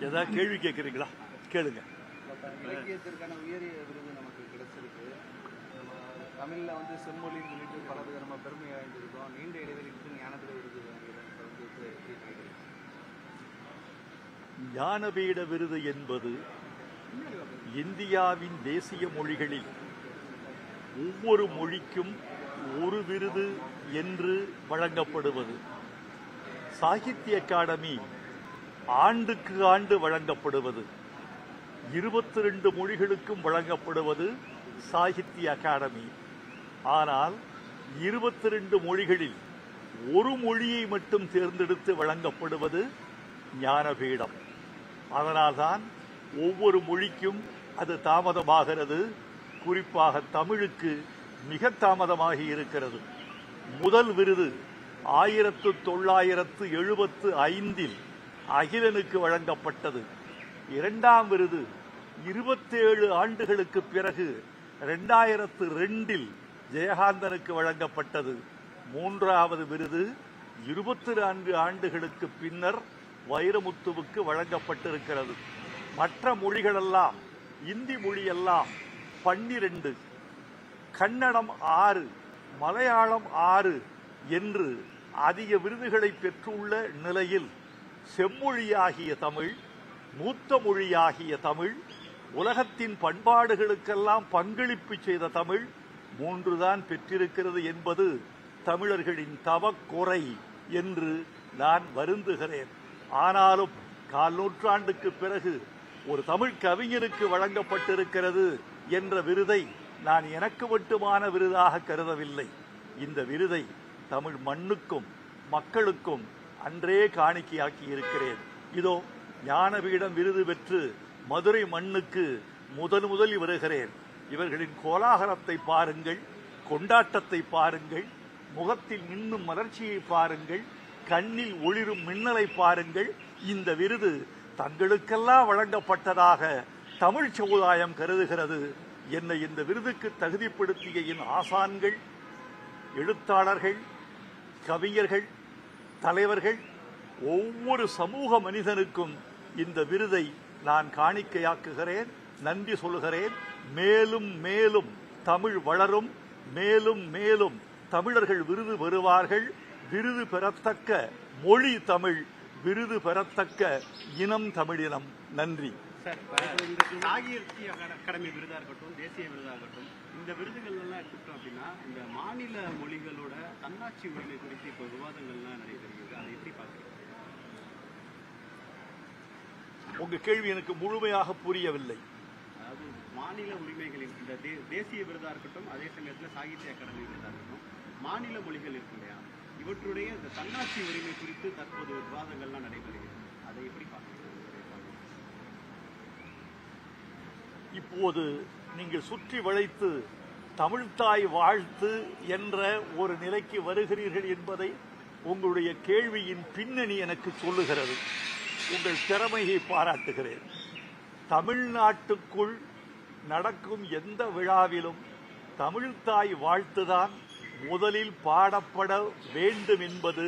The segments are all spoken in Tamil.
ஏதாவது கேள்வி கேட்குறீங்களா? கேளுங்க. இலக்கியத்திற்கான உயரிய விருது நமக்கு கிடைச்சிருக்கு. தமிழ்ல வந்து செம்மொழி உள்ளிட்டு பல வித நம்ம பெருமை அடைஞ்சிருக்கோம். நீண்ட இடைவெளிக்கு ஞானபீட விருது ஞானபீட விருது என்பது இந்தியாவின் தேசிய மொழிகளில் ஒவ்வொரு மொழிக்கும் ஒரு விருது என்று வழங்கப்படுவது. சாகித்ய அகாடமி ஆண்டுக்கு ஆண்டு வழங்கப்படுவது. 22 மொழிகளுக்கும் வழங்கப்படுவது சாகித்ய அகாடமி. ஆனால் 22 மொழிகளில் ஒரு மொழியை மட்டும் தேர்ந்தெடுத்து வழங்கப்படுவது ஞானபீடம். அதனால்தான் ஒவ்வொரு மொழிக்கும் அது தாமதமாகிறது. குறிப்பாக தமிழுக்கு மிக தாமதமாகி இருக்கிறது. முதல் விருது 1975 அகிலனுக்கு வழங்கப்பட்டது. இரண்டாம் விருது 27 ஆண்டுகளுக்கு பிறகு 2002 ஜெயகாந்தனுக்கு வழங்கப்பட்டது. மூன்றாவது விருது 24 ஆண்டுகளுக்கு பின்னர் வைரமுத்துவுக்கு வழங்கப்பட்டிருக்கிறது. மற்ற மொழிகளெல்லாம், இந்தி மொழியெல்லாம் 12, கன்னடம் 6, மலையாளம் 6 என்று அதிக விருதுகளை பெற்றுள்ள நிலையில் செம்மொழியாகிய தமிழ், மூத்த மொழியாகிய தமிழ், உலகத்தின் பண்பாடுகளுக்கெல்லாம் பங்களிப்பு செய்த தமிழ் 3 தான் பெற்றிருக்கிறது என்பது தமிழர்களின் தவக்குறை என்று நான் வருந்துகிறேன். ஆனாலும் 4 நூற்றாண்டுக்கு பிறகு ஒரு தமிழ் கவிஞருக்கு வழங்கப்பட்டிருக்கிறது என்ற விருதை நான் எனக்கு மட்டுமான விருதாக கருதவில்லை. இந்த விருதை தமிழ் மண்ணுக்கும் மக்களுக்கும் அன்றே காணிக்கையாக்கி இருக்கிறேன். இதோ ஞானபீடம் விருது பெற்று மதுரை மண்ணுக்கு முதலில் வருகிறேன். இவர்களின் கோலாகலத்தை பாருங்கள், கொண்டாட்டத்தை பாருங்கள், முகத்தில் மின்னும் மலர்ச்சியை பாருங்கள், கண்ணில் ஒளிரும் மின்னலை பாருங்கள். இந்த விருது தங்களுக்கெல்லாம் வழங்கப்பட்டதாக தமிழ் சமுதாயம் கருதுகிறது. என்னை இந்த விருதுக்கு தகுதிப்படுத்திய என் ஆசான்கள், எழுத்தாளர்கள், கவிஞர்கள், தலைவர்கள், ஒவ்வொரு சமூக மனிதனுக்கும் இந்த விருதை நான் காணிக்கையாக்குகிறேன், நன்றி சொல்கிறேன். மேலும் மேலும் தமிழ் வளரும், மேலும் மேலும் தமிழர்கள் விருது பெறுவார்கள். விருது பெறத்தக்க மொழி தமிழ், விருது பெறத்தக்க இனம் தமிழினம். நன்றி. சாகித்ய அகாடமி விருதா இருக்கட்டும், தேசிய விருதா இருக்கட்டும், இந்த விருதுகள் எல்லாம் எடுத்துட்டோம் அப்படின்னா இந்த மாநில மொழிகளோட தன்னாட்சி உரிமை குறித்து இப்போ விவாதங்கள்லாம் நடைபெறுகிறது. அதை எப்படி பார்க்குறீங்க? உங்க கேள்வி எனக்கு முழுமையாக புரியவில்லை. அதாவது மாநில உரிமைகளின் இந்த தேசிய விருதா இருக்கட்டும், அதே சமயத்தில் சாகித்ய அகாடமி விருதா இருக்கட்டும், மாநில மொழிகள் இருக்கு இல்லையா, இவற்றுடைய இந்த தன்னாட்சி உரிமை குறித்து தற்போது விவாதங்கள்லாம் நடைபெறுகிறது. அதை எப்படி பார்க்குறீங்க? இப்போது நீங்கள் சுற்றி வளைத்து தமிழ்த்தாய் வாழ்த்து என்ற ஒரு நிலைக்கு வருகிறீர்கள் என்பதை உங்களுடைய கேள்வியின் பின்னணி எனக்கு சொல்லுகிறது. உங்கள் திறமையை பாராட்டுகிறேன். தமிழ்நாட்டுக்குள் நடக்கும் எந்த விழாவிலும் தமிழ்த்தாய் வாழ்த்துதான் முதலில் பாடப்பட வேண்டும் என்பது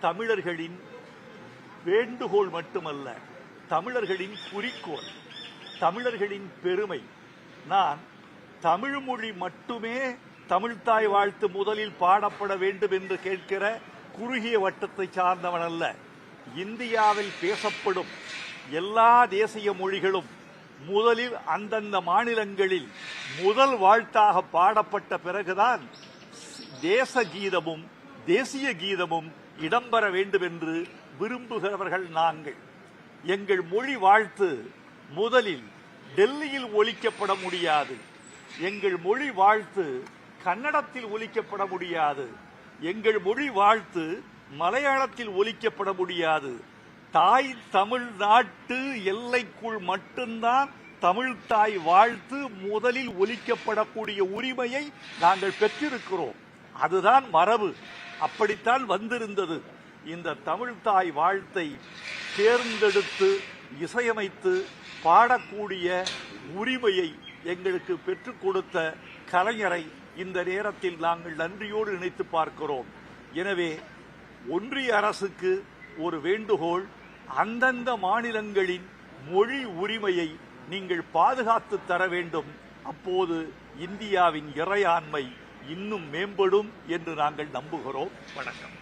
தமிழர்களின் வேண்டுகோள் மட்டுமல்ல, தமிழர்களின் குறிக்கோள், தமிழர்களின் பெருமை. நான் தமிழ் மொழி மட்டுமே தமிழ்த்தாய் வாழ்த்து முதலில் பாடப்பட வேண்டும் என்று கேட்கிற குறுகிய வட்டத்தை சார்ந்தவன் அல்ல. இந்தியாவில் பேசப்படும் எல்லா தேசிய மொழிகளும் முதலில் அந்தந்த மாநிலங்களில் முதல் வாழ்த்தாக பாடப்பட்ட பிறகுதான் தேச கீதமும் தேசிய கீதமும் இடம்பெற வேண்டும் என்று விரும்புகிறவர்கள் நாங்கள். எங்கள் மொழி வாழ்த்து முதலில் டெல்லியில் ஒலிக்கப்பட முடியாது. எங்கள் மொழி வாழ்த்து கன்னடத்தில் ஒலிக்கப்பட முடியாது. எங்கள் மொழி வாழ்த்து மலையாளத்தில் ஒலிக்கப்பட முடியாது. தாய் தமிழ்நாட்டு எல்லைக்குள் மட்டும்தான் தமிழ்த்தாய் வாழ்த்து முதலில் ஒலிக்கப்படக்கூடிய உரிமையை நாங்கள் பெற்றிருக்கிறோம். அதுதான் மரபு, அப்படித்தான் வந்திருந்தது. இந்த தமிழ்த்தாய் வாழ்த்தை தேர்ந்தெடுத்து இசையமைத்து பாடக்கூடிய உரிமையை எங்களுக்கு பெற்றுக் கொடுத்த கலைஞரை இந்த நேரத்தில் நாங்கள் நன்றியோடு நினைத்து பார்க்கிறோம். எனவே ஒன்றிய அரசுக்கு ஒரு வேண்டுகோள், அந்தந்த மாநிலங்களின் மொழி உரிமையை நீங்கள் பாதுகாத்து தர வேண்டும். அப்போது இந்தியாவின் இறையாண்மை இன்னும் மேம்படும் என்று நாங்கள் நம்புகிறோம். வணக்கம்.